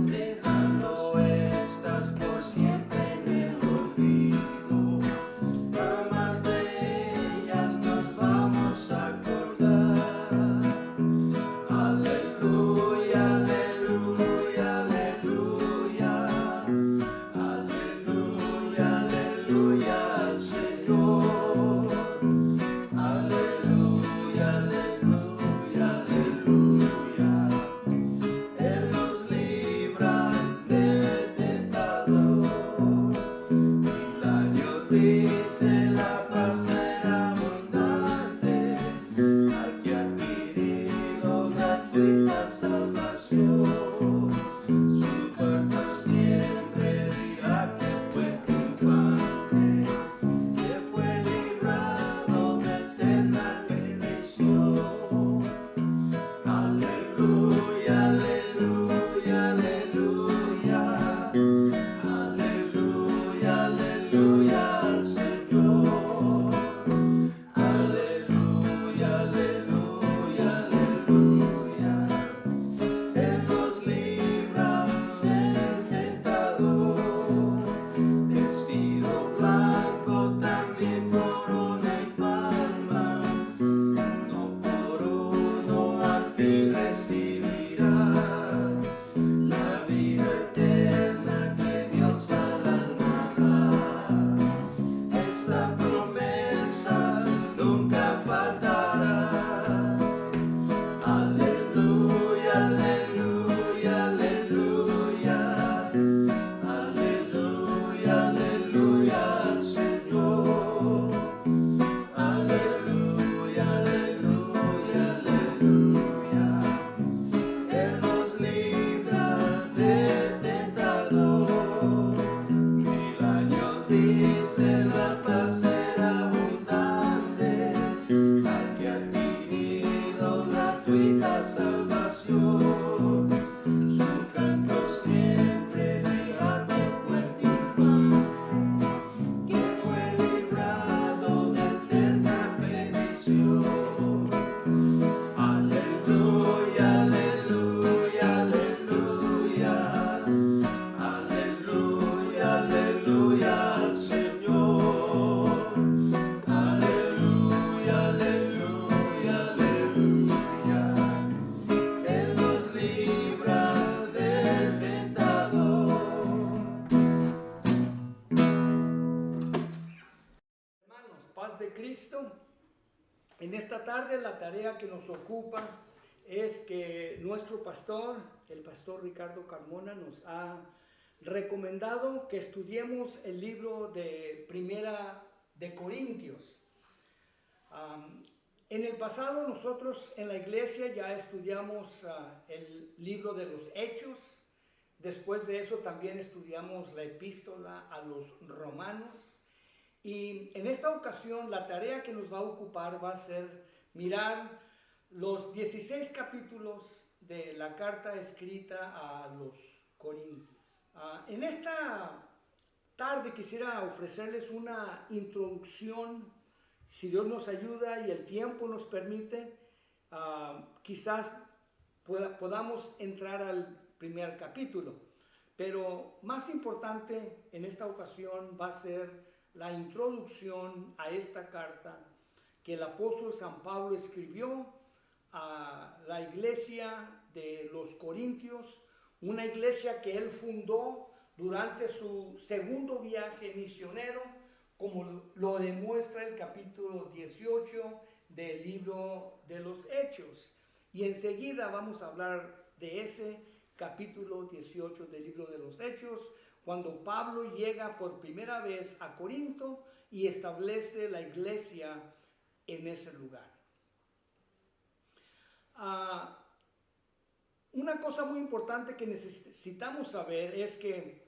dejando estas por siempre en el olvido. Jamás de ellas nos vamos a acordar. Aleluya, aleluya, aleluya. Aleluya, aleluya al Señor. Aleluya, aleluya, aleluya. Él nos libra del tentador. Milagros dice la paz será abundante al que ha adquirido gratuita salvación. Su cuerpo siempre dirá que fue triunfante, que fue librado de eterna perdición. Aleluya, aleluya, aleluya. Aleluya, aleluya al Señor. Aleluya, aleluya, aleluya. Él nos libra del tentador. Vestidos blancos, también corona y palma. No por uno al fin recibirá la vida eterna que Dios al alma da. Esta promesa nunca faltará. Aleluya, aleluya, aleluya. Aleluya, aleluya al Señor. Aleluya, aleluya, aleluya. Él nos libra del tentador. Mil años dice la paz será abundante al que ha adquirido gratuita salvación. Su canto siempre dirá que fue triunfante, que fue librado de eterna perdición. Aleluya, aleluya, aleluya. Aleluya, aleluya al Señor. Aleluya, aleluya, aleluya. Él nos libra del tentador. Hermanos, paz de Cristo. En esta tarde la tarea que nos ocupa es que nuestro pastor, el pastor Ricardo Carmona, nos ha recomendado que estudiemos el libro de Primera de Corintios. En el pasado nosotros en la iglesia ya estudiamos el libro de los Hechos. Después de eso también estudiamos la epístola a los Romanos. Y en esta ocasión la tarea que nos va a ocupar va a ser mirar los 16 capítulos de la carta escrita a los Corintios. En esta tarde quisiera ofrecerles una introducción, si Dios nos ayuda y el tiempo nos permite, quizás podamos entrar al primer capítulo. Pero más importante en esta ocasión va a ser la introducción a esta carta que el apóstol San Pablo escribió a la iglesia de los Corintios, una iglesia que él fundó durante su segundo viaje misionero, como lo demuestra el capítulo 18 del libro de los Hechos. Y enseguida vamos a hablar de ese capítulo 18 del libro de los Hechos, cuando Pablo llega por primera vez a Corinto y establece la iglesia en ese lugar. Una cosa muy importante que necesitamos saber es que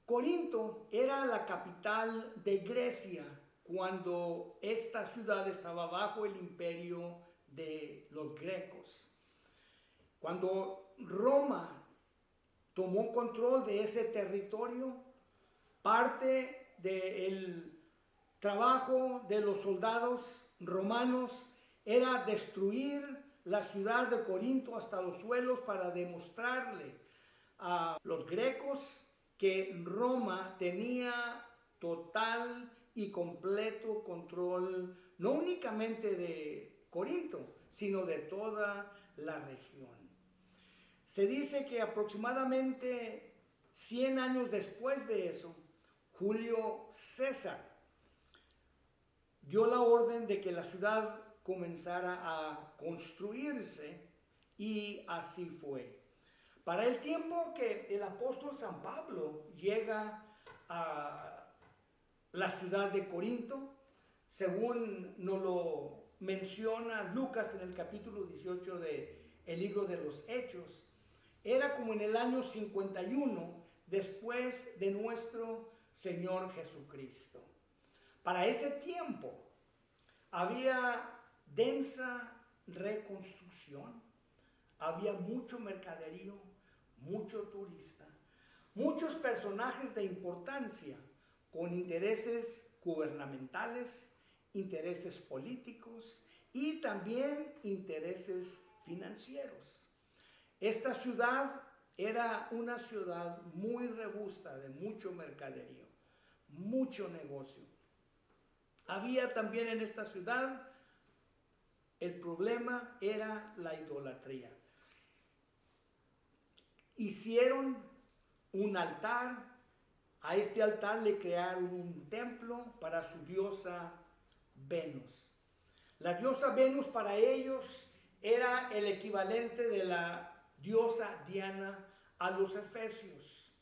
Corinto era la capital de Grecia cuando esta ciudad estaba bajo el imperio de los grecos. Cuando Roma tomó control de ese territorio, parte del trabajo de los soldados romanos era destruir la ciudad de Corinto hasta los suelos para demostrarle a los grecos que Roma tenía total y completo control, no únicamente de Corinto, sino de toda la región. Se dice que aproximadamente 100 años después de eso, Julio César dio la orden de que la ciudad comenzara a construirse, y así fue. Para el tiempo que el apóstol San Pablo llega a la ciudad de Corinto, según nos lo menciona Lucas en el capítulo 18 del libro de los Hechos, era como en el año 51 después de nuestro Señor Jesucristo. Para ese tiempo había densa reconstrucción, había mucho mercaderío, mucho turista, muchos personajes de importancia con intereses gubernamentales, intereses políticos y también intereses financieros. Esta ciudad era una ciudad muy robusta, de mucho mercaderío, mucho negocio. Había también en esta ciudad, el problema era la idolatría. Hicieron un altar, a este altar le crearon un templo para su diosa Venus. La diosa Venus para ellos era el equivalente de la diosa Diana a los efesios.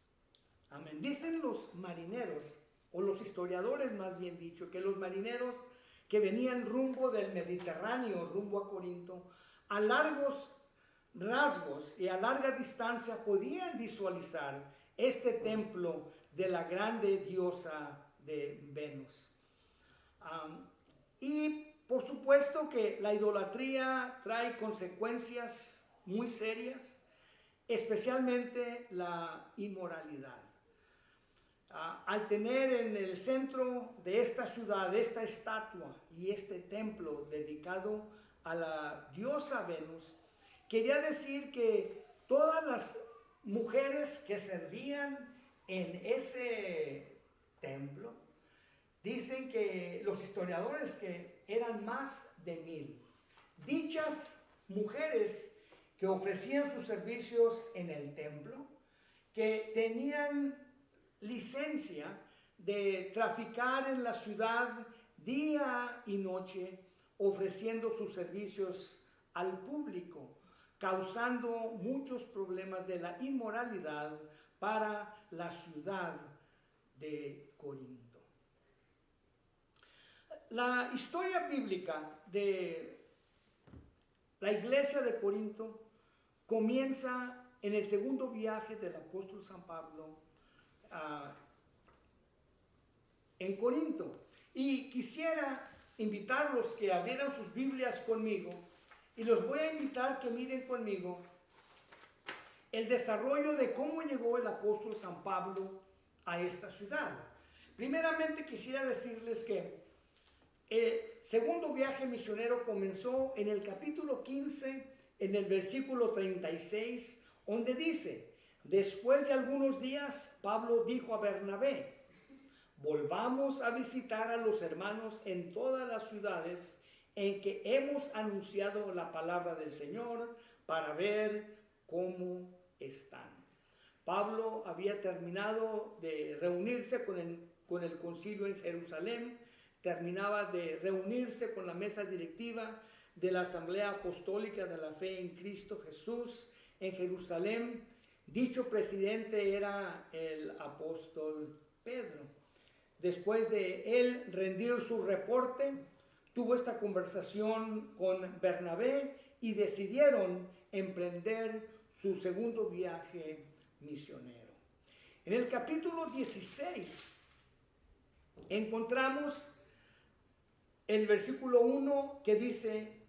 Amén. Dicen los marineros, o los historiadores más bien dicho, que los marineros que venían rumbo del Mediterráneo, rumbo a Corinto, a largos rasgos y a larga distancia podían visualizar este templo de la grande diosa de Venus. Y por supuesto que la idolatría trae consecuencias muy serias, especialmente la inmoralidad. Al tener en el centro de esta ciudad esta estatua y este templo dedicado a la diosa Venus, quería decir que todas las mujeres que servían en ese templo, dicen que los historiadores que eran más de 1000. Dichas mujeres que ofrecían sus servicios en el templo, que tenían licencia de traficar en la ciudad día y noche, ofreciendo sus servicios al público, causando muchos problemas de la inmoralidad para la ciudad de Corinto. La historia bíblica de la iglesia de Corinto comienza en el segundo viaje del apóstol San Pablo en Corinto. Y quisiera invitarlos que abrieran sus Biblias conmigo, y los voy a invitar que miren conmigo el desarrollo de cómo llegó el apóstol San Pablo a esta ciudad. Primeramente quisiera decirles que el segundo viaje misionero comenzó en el capítulo 15, en el versículo 36, donde dice: después de algunos días, Pablo dijo a Bernabé: volvamos a visitar a los hermanos en todas las ciudades en que hemos anunciado la palabra del Señor, para ver cómo están. Pablo había terminado de reunirse con el concilio en Jerusalén, terminaba de reunirse con la mesa directiva de la Asamblea Apostólica de la Fe en Cristo Jesús en Jerusalén. Dicho presidente era el apóstol Pedro. Después de él rendir su reporte, tuvo esta conversación con Bernabé y decidieron emprender su segundo viaje misionero. En el capítulo 16 encontramos el versículo 1 que dice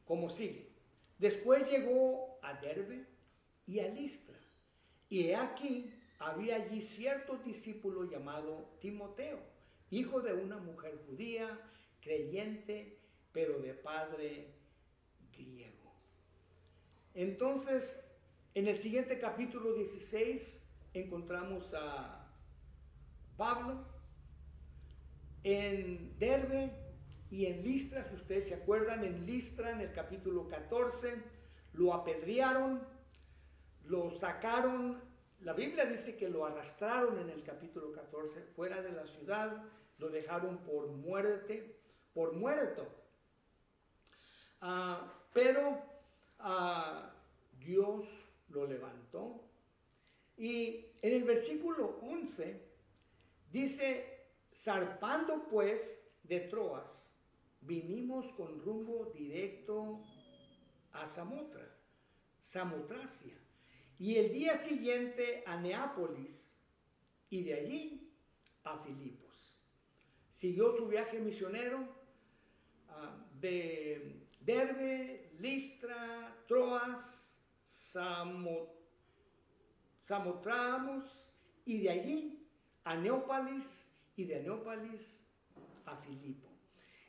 como sigue: después llegó a Derbe y a Listra, y he aquí había allí cierto discípulo llamado Timoteo, hijo de una mujer judía, creyente, pero de padre griego. Entonces, en el siguiente capítulo 16 encontramos a Pablo en Derbe y en Listra. Si ustedes se acuerdan, en Listra, en el capítulo 14, lo apedrearon, lo sacaron. La Biblia dice que lo arrastraron en el capítulo 14 fuera de la ciudad, lo dejaron por muerto. Pero Dios lo levantó. Y en el versículo 11 dice: zarpando pues de Troas, vinimos con rumbo directo a Samotracia, y el día siguiente a Neápolis, y de allí a Filipos. Siguió su viaje misionero de Derbe, Listra, Troas, Samotramus, y de allí a Neápolis, y de Neápolis a Filipo.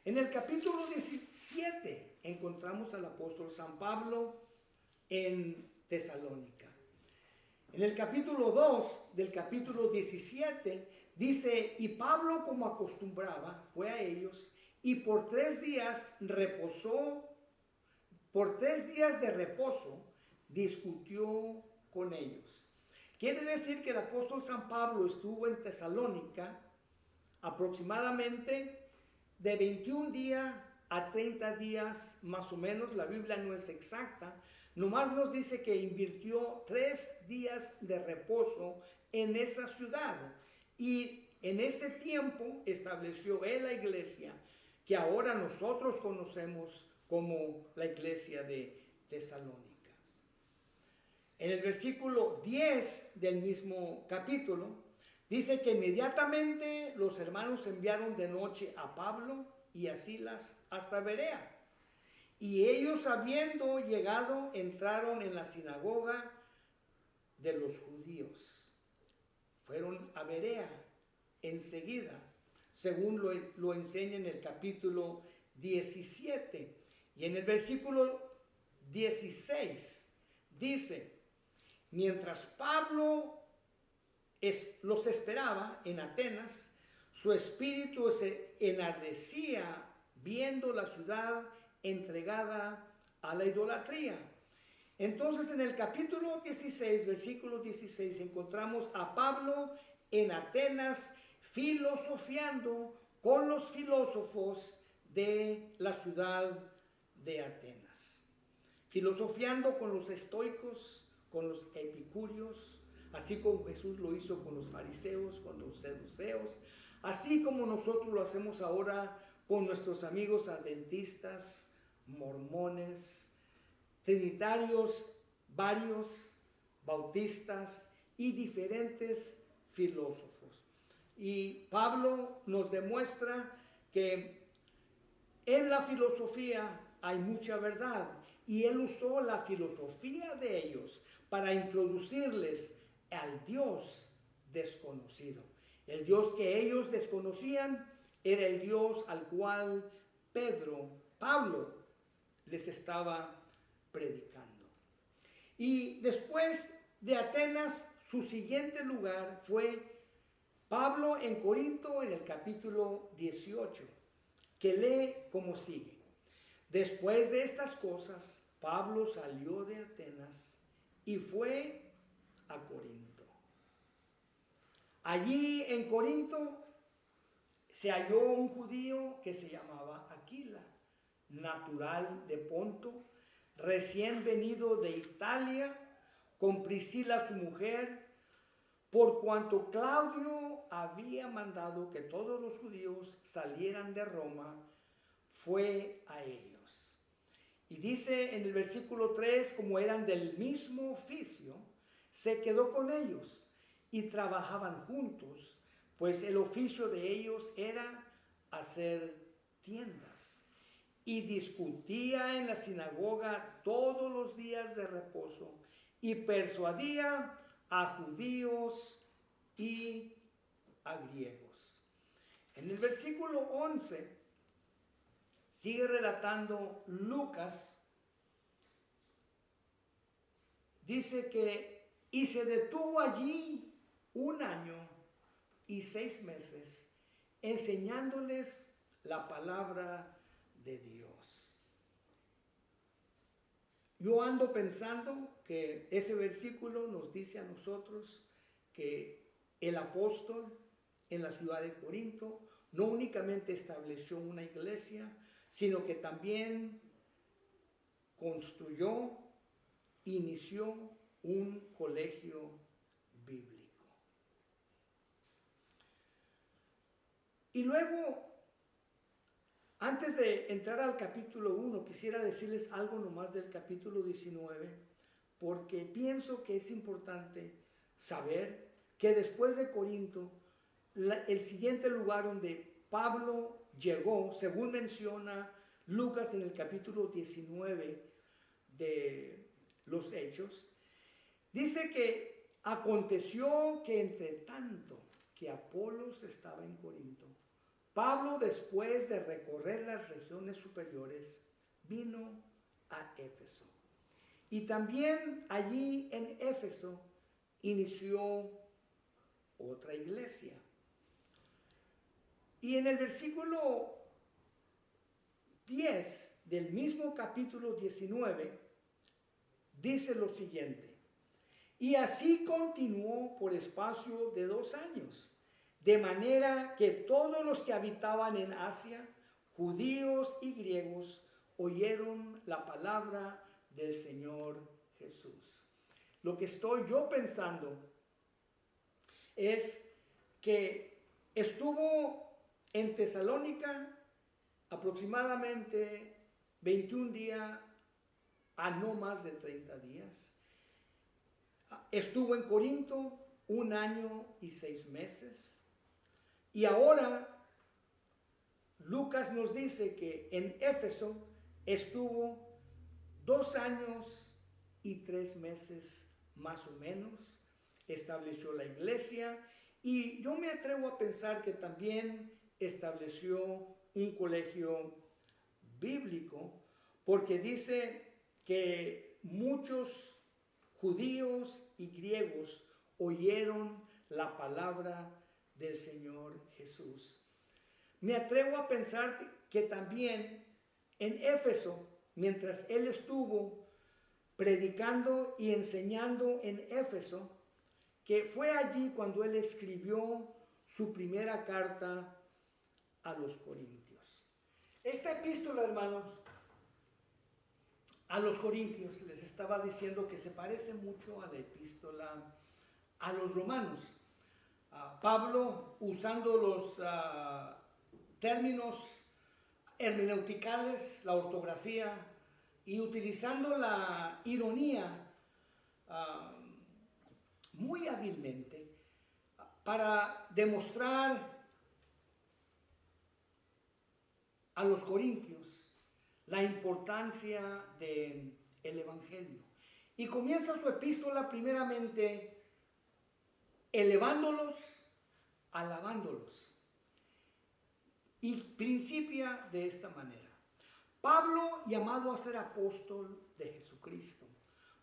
En el capítulo 17 encontramos al apóstol San Pablo en Tesalónica. En el capítulo 2 del capítulo 17 dice: y Pablo, como acostumbraba, fue a ellos y por 3 días reposó, por 3 días de reposo discutió con ellos. Quiere decir que el apóstol San Pablo estuvo en Tesalónica aproximadamente de 21 días a 30 días más o menos. La Biblia no es exacta, nomás nos dice que invirtió 3 días de reposo en esa ciudad, y en ese tiempo estableció él la iglesia que ahora nosotros conocemos como la iglesia de Tesalónica. En el versículo 10 del mismo capítulo dice que inmediatamente los hermanos enviaron de noche a Pablo y a Silas hasta Berea. Y ellos, habiendo llegado, entraron en la sinagoga de los judíos. Fueron a Berea enseguida, según lo enseña en el capítulo 17. Y en el versículo 16 dice: mientras Pablo los esperaba en Atenas, su espíritu se enardecía viendo la ciudad entregada a la idolatría. Entonces, en el capítulo 16, versículo 16, encontramos a Pablo en Atenas filosofiando con los filósofos de la ciudad de Atenas. Filosofiando con los estoicos, con los epicúreos, así como Jesús lo hizo con los fariseos, con los saduceos, así como nosotros lo hacemos ahora con nuestros amigos adventistas, mormones, trinitarios, varios, bautistas y diferentes filósofos. Y Pablo nos demuestra que en la filosofía hay mucha verdad, y él usó la filosofía de ellos para introducirles al Dios desconocido. El Dios que ellos desconocían era el Dios al cual Pablo les estaba predicando. Y después de Atenas, su siguiente lugar fue Pablo en Corinto, en el capítulo 18, que lee como sigue: después de estas cosas, Pablo salió de Atenas y fue a Corinto. Allí en Corinto se halló un judío que se llamaba Aquila, natural de Ponto, recién venido de Italia, con Priscila su mujer, por cuanto Claudio había mandado que todos los judíos salieran de Roma, fue a ellos. Y dice en el versículo 3, como eran del mismo oficio, se quedó con ellos y trabajaban juntos, pues el oficio de ellos era hacer tiendas. Y discutía en la sinagoga todos los días de reposo y persuadía a judíos y a griegos. En el versículo 11 sigue relatando Lucas dice que, y se detuvo allí 1 año y 6 meses, enseñándoles la palabra de Dios. Yo ando pensando que ese versículo nos dice a nosotros que el apóstol en la ciudad de Corinto no únicamente estableció una iglesia, sino que también construyó, inició un colegio bíblico. Y luego, antes de entrar al capítulo 1, quisiera decirles algo nomás del capítulo 19, porque pienso que es importante saber que después de Corinto, el siguiente lugar donde Pablo llegó, según menciona Lucas en el capítulo 19 de los Hechos, dice que aconteció que entre tanto que Apolos estaba en Corinto, Pablo, después de recorrer las regiones superiores, vino a Éfeso. Y también allí en Éfeso inició otra iglesia. Y en el versículo 10 del mismo capítulo 19 dice lo siguiente: y así continuó por espacio de 2 años. De manera que todos los que habitaban en Asia, judíos y griegos, oyeron la palabra del Señor Jesús. Lo que estoy yo pensando es que estuvo en Tesalónica aproximadamente 21 días a no más de 30 días. Estuvo en Corinto 1 año y 6 meses. Y ahora Lucas nos dice que en Éfeso estuvo 2 años y 3 meses más o menos, estableció la iglesia, y yo me atrevo a pensar que también estableció un colegio bíblico, porque dice que muchos judíos y griegos oyeron la palabra del Señor Jesús. Me atrevo a pensar que también en Éfeso, mientras él estuvo predicando y enseñando en Éfeso, que fue allí cuando él escribió su primera carta a los Corintios. Esta epístola, hermanos, a los Corintios, les estaba diciendo que se parece mucho a la epístola a los Romanos. Pablo, usando los términos hermeneuticales, la ortografía, y utilizando la ironía muy hábilmente para demostrar a los corintios la importancia del evangelio. Y comienza su epístola primeramente elevándolos, alabándolos. Y principia de esta manera: Pablo, llamado a ser apóstol de Jesucristo,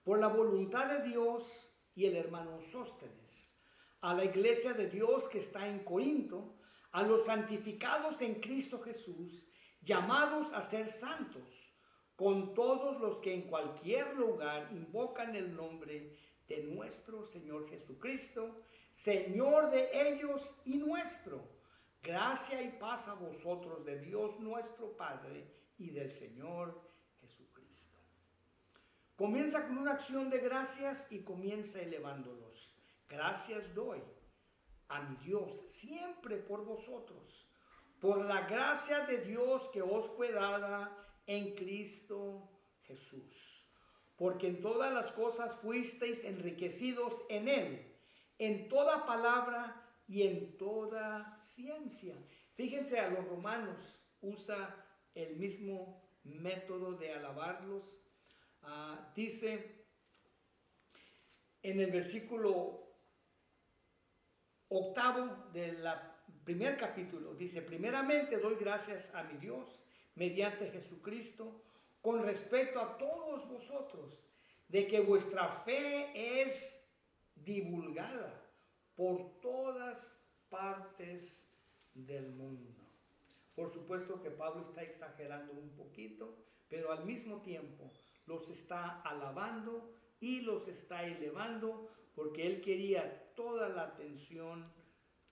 por la voluntad de Dios, y el hermano Sóstenes, a la iglesia de Dios que está en Corinto, a los santificados en Cristo Jesús, llamados a ser santos, con todos los que en cualquier lugar invocan el nombre de nuestro Señor Jesucristo, Señor de ellos y nuestro. Gracia y paz a vosotros de Dios nuestro Padre y del Señor Jesucristo. Comienza con una acción de gracias y comienza elevándolos. Gracias doy a mi Dios siempre por vosotros, por la gracia de Dios que os fue dada en Cristo Jesús. Porque en todas las cosas fuisteis enriquecidos en Él, en toda palabra y en toda ciencia. Fíjense, a los romanos usa el mismo método de alabarlos. Dice en el versículo 8 del primer capítulo, dice: primeramente doy gracias a mi Dios mediante Jesucristo con respecto a todos vosotros, de que vuestra fe es divulgada por todas partes del mundo. Por supuesto que Pablo está exagerando un poquito, pero al mismo tiempo los está alabando y los está elevando porque él quería toda la atención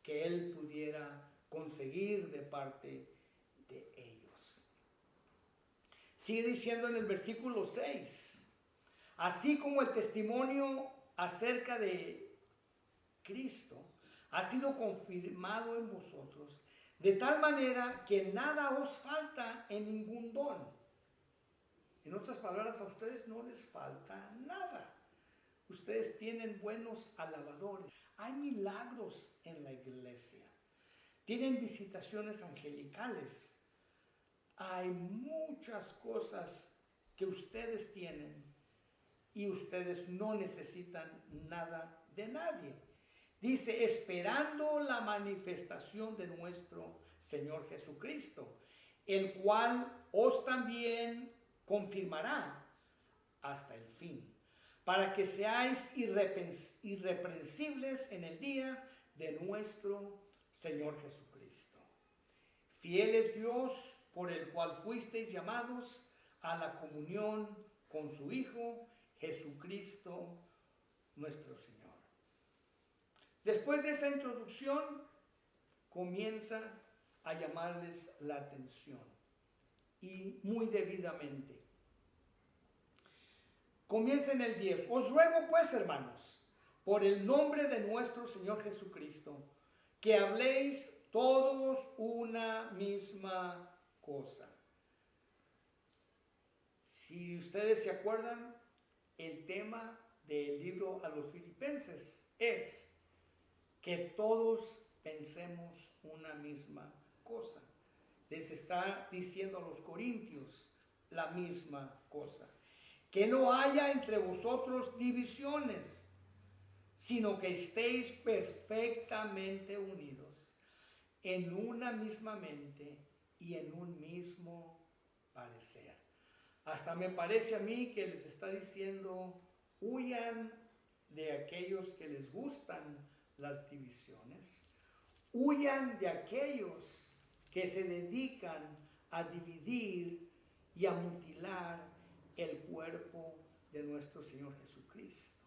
que él pudiera conseguir de parte de ellos. Sigue diciendo en el versículo 6, así como el testimonio acerca de Cristo ha sido confirmado en vosotros, de tal manera que nada os falta en ningún don. En otras palabras, a ustedes no les falta nada. Ustedes tienen buenos alabadores. Hay milagros en la iglesia. Tienen visitaciones angelicales. Hay muchas cosas que ustedes tienen y ustedes no necesitan nada de nadie. Dice, esperando la manifestación de nuestro Señor Jesucristo, el cual os también confirmará hasta el fin, para que seáis irreprensibles en el día de nuestro Señor Jesucristo. Fiel es Dios, por el cual fuisteis llamados a la comunión con su Hijo, Jesucristo, nuestro Señor. Después de esa introducción, comienza a llamarles la atención, y muy debidamente. Comienza en el 10. Os ruego pues, hermanos, por el nombre de nuestro Señor Jesucristo, que habléis todos una misma cosa. Si ustedes se acuerdan, el tema del libro a los Filipenses es que todos pensemos una misma cosa. Les está diciendo a los corintios la misma cosa. Que no haya entre vosotros divisiones, sino que estéis perfectamente unidos en una misma mente y en un mismo parecer. Hasta me parece a mí que les está diciendo, huyan de aquellos que les gustan las divisiones, huyan de aquellos que se dedican a dividir y a mutilar el cuerpo de nuestro Señor Jesucristo.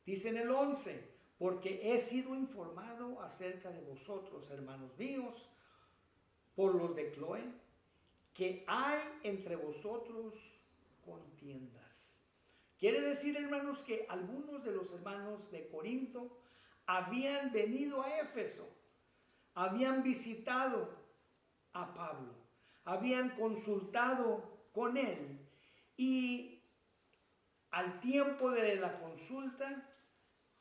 Dice en el 11, porque he sido informado acerca de vosotros, hermanos míos, por los de Cloé, que hay entre vosotros contiendas. Quiere decir, hermanos, que algunos de los hermanos de Corinto habían venido a Éfeso, habían visitado a Pablo, habían consultado con él, y al tiempo de la consulta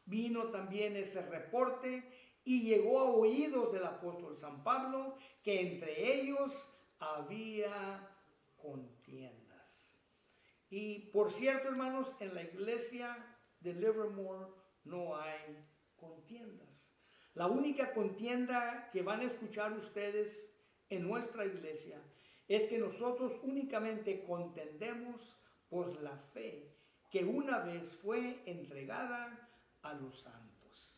vino también ese reporte y llegó a oídos del apóstol San Pablo que entre ellos había contiendas. Y por cierto, hermanos, en la iglesia de Livermore no hay contiendas. La única contienda que van a escuchar ustedes en nuestra iglesia es que nosotros únicamente contendemos por la fe que una vez fue entregada a los santos.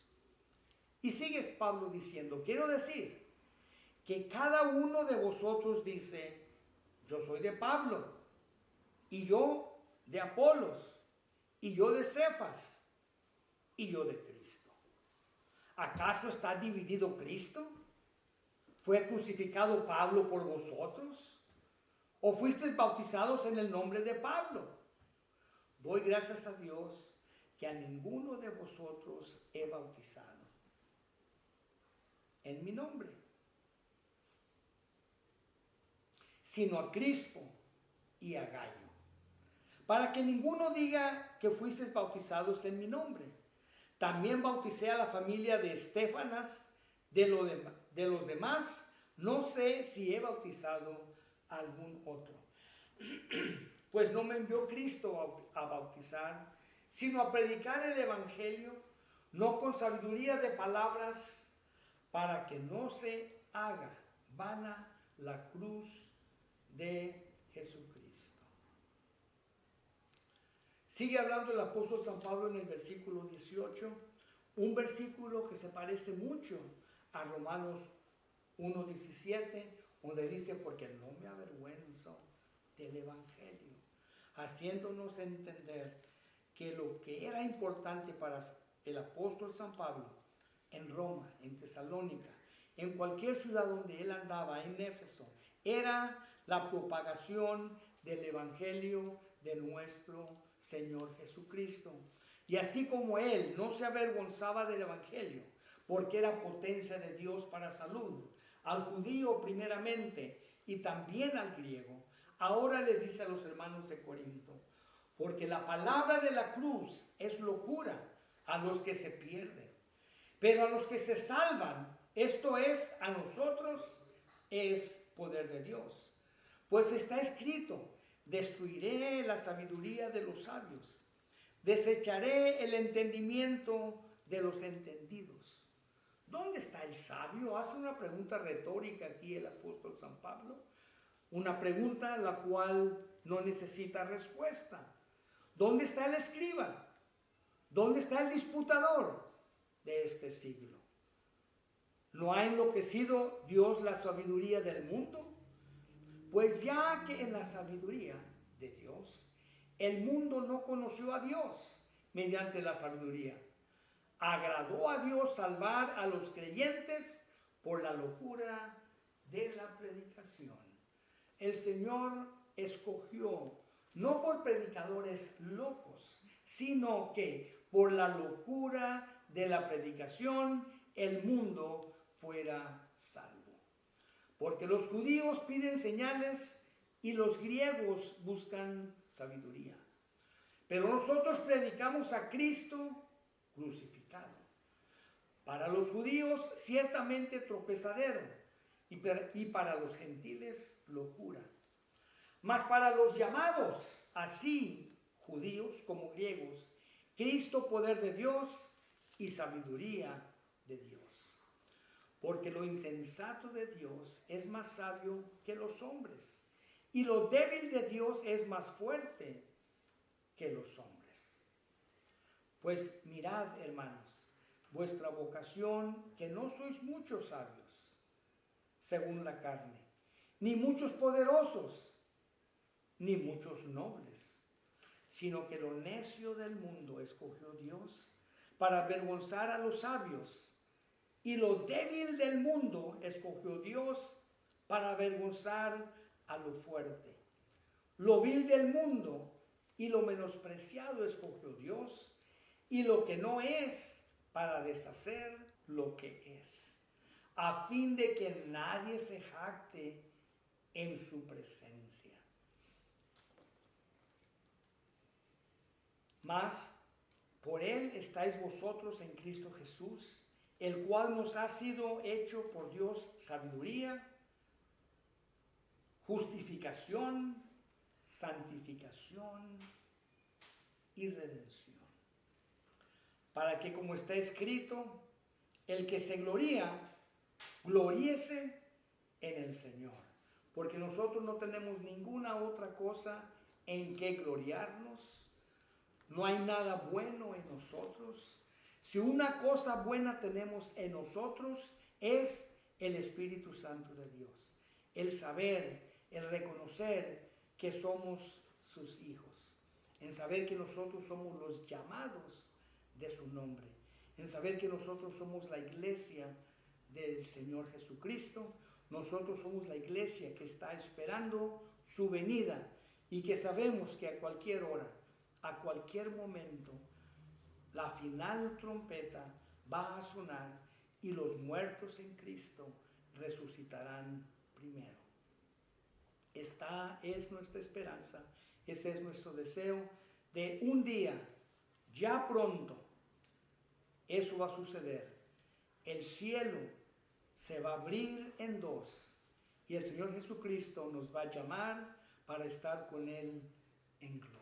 Y sigue Pablo diciendo, quiero decir que cada uno de vosotros dice, yo soy de Pablo, y yo de Apolos, y yo de Cefas, y yo de Cristo. ¿Acaso está dividido Cristo? ¿Fue crucificado Pablo por vosotros? ¿O fuisteis bautizados en el nombre de Pablo? Doy gracias a Dios que a ninguno de vosotros he bautizado en mi nombre, sino a Crispo y a Gallo, para que ninguno diga que fuisteis bautizados en mi nombre. También bauticé a la familia de Estéfanas, de los demás no sé si he bautizado a algún otro. Pues no me envió Cristo a bautizar, sino a predicar el evangelio, no con sabiduría de palabras, para que no se haga vana la cruz de Jesucristo. Sigue hablando el apóstol San Pablo en el versículo 18, un versículo que se parece mucho a Romanos 1:17, donde dice, porque no me avergüenzo del Evangelio, haciéndonos entender que lo que era importante para el apóstol San Pablo en Roma, en Tesalónica, en cualquier ciudad donde él andaba, en Éfeso, era la propagación del Evangelio de nuestro Señor Jesucristo. Y así como él no se avergonzaba del Evangelio, porque era potencia de Dios para salud, al judío primeramente y también al griego, ahora le dice a los hermanos de Corinto, porque la palabra de la cruz es locura a los que se pierden, pero a los que se salvan, esto es, a nosotros, es poder de Dios. Pues está escrito, destruiré la sabiduría de los sabios, desecharé el entendimiento de los entendidos. ¿Dónde está el sabio? Hace una pregunta retórica aquí el apóstol San Pablo. Una pregunta la cual no necesita respuesta. ¿Dónde está el escriba? ¿Dónde está el disputador de este siglo? ¿No ha enloquecido Dios la sabiduría del mundo? Pues ya que en la sabiduría de Dios, el mundo no conoció a Dios mediante la sabiduría. Agradó a Dios salvar a los creyentes por la locura de la predicación. El Señor escogió, no por predicadores locos, sino que por la locura de la predicación el mundo fuera salvo. Porque los judíos piden señales y los griegos buscan sabiduría. Pero nosotros predicamos a Cristo crucificado. Para los judíos ciertamente tropezadero y para los gentiles locura. Mas para los llamados, así judíos como griegos, Cristo poder de Dios y sabiduría de Dios. Porque lo insensato de Dios es más sabio que los hombres, y lo débil de Dios es más fuerte que los hombres. Pues mirad, hermanos, vuestra vocación, que no sois muchos sabios, según la carne, ni muchos poderosos, ni muchos nobles, sino que lo necio del mundo escogió Dios para avergonzar a los sabios, y lo débil del mundo escogió Dios para avergonzar a lo fuerte. Lo vil del mundo y lo menospreciado escogió Dios, y lo que no es para deshacer lo que es, a fin de que nadie se jacte en su presencia. Mas por él estáis vosotros en Cristo Jesús, el cual nos ha sido hecho por Dios sabiduría, justificación, santificación y redención. Para que, como está escrito, el que se gloría, gloríese en el Señor. Porque nosotros no tenemos ninguna otra cosa en que gloriarnos. No hay nada bueno en nosotros. Si una cosa buena tenemos en nosotros, es el Espíritu Santo de Dios. El saber, el reconocer que somos sus hijos. En saber que nosotros somos los llamados de su nombre. En saber que nosotros somos la iglesia del Señor Jesucristo. Nosotros somos la iglesia que está esperando su venida y que sabemos que a cualquier hora, a cualquier momento, la final trompeta va a sonar y los muertos en Cristo resucitarán primero. Esta es nuestra esperanza, ese es nuestro deseo de un día, ya pronto, eso va a suceder. El cielo se va a abrir en dos y el Señor Jesucristo nos va a llamar para estar con Él en gloria.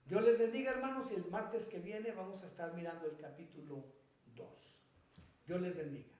Dios les bendiga, hermanos, y el martes que viene vamos a estar mirando el capítulo 2. Dios les bendiga.